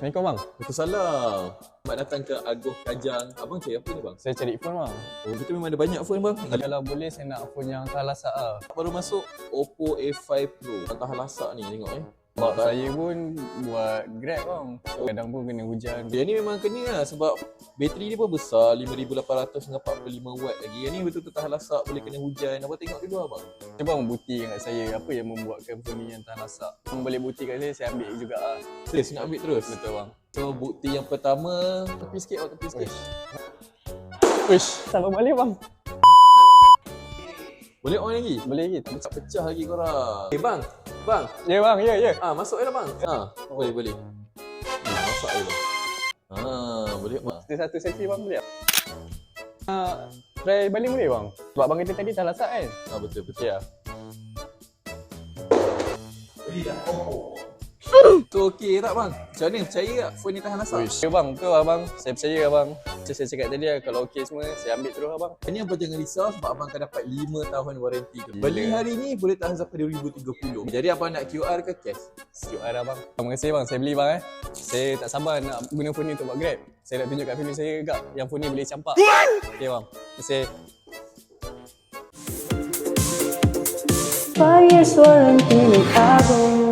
Assalamualaikum bang. Waalaikumsalam. Selamat datang ke Agoh Kajang. Abang cari apa ni bang? Saya cari phone bang. Oh, kita memang ada banyak phone bang. Kalau boleh saya nak phone yang tahan lasak lah. Baru masuk Oppo A5 Pro. Tahan lasak ni tengok Sebab saya pun buat Grab bang. Kadang pun kena hujan. Dia ni memang kena lah sebab bateri dia pun besar 5800 dengan 45 watt lagi. Yang ni betul-betul tahan lasak, boleh kena hujan. Apa tengok dulu abang? Cuba bang bukti kat saya apa yang membuatkan phone ni yang tahan lasak. Bang boleh bukti kat saya ambil juga lah. Serius nak ambil terus? Betul bang. So bukti yang pertama, tepi sikit awak tepi sikit. Wish. Sabar balik bang. Boleh on lagi? Boleh lagi. Tak pecah lagi korang. Eh bang, bang. Ya bang, ya. Masuk je lah bang. Boleh. Masak je bang. Boleh bang. Satu sesi bang boleh tak? Try balik boleh bang? Sebab bang kata tadi tahan lasak kan? Betul. Ya. So okey tak bang? Macam mana? Percaya tak phone ni tahan lasak? Ya bang, betul lah bang. Saya percaya lah bang. Macam saya cakap tadi lah, kalau okey semua, saya ambil terus lah bang. Ini abang jangan risau sebab abang akan dapat 5 tahun waranti. Gila. Beli hari ni boleh tahan sampai 2030. Jadi abang nak QR ke cash? QR lah bang. Terima kasih bang, saya beli bang Saya tak sabar nak guna phone ni untuk buat Grab. Saya nak tunjuk kat family saya juga yang phone ni boleh campak. Okay bang, terima kasih. 八月索人比你大风。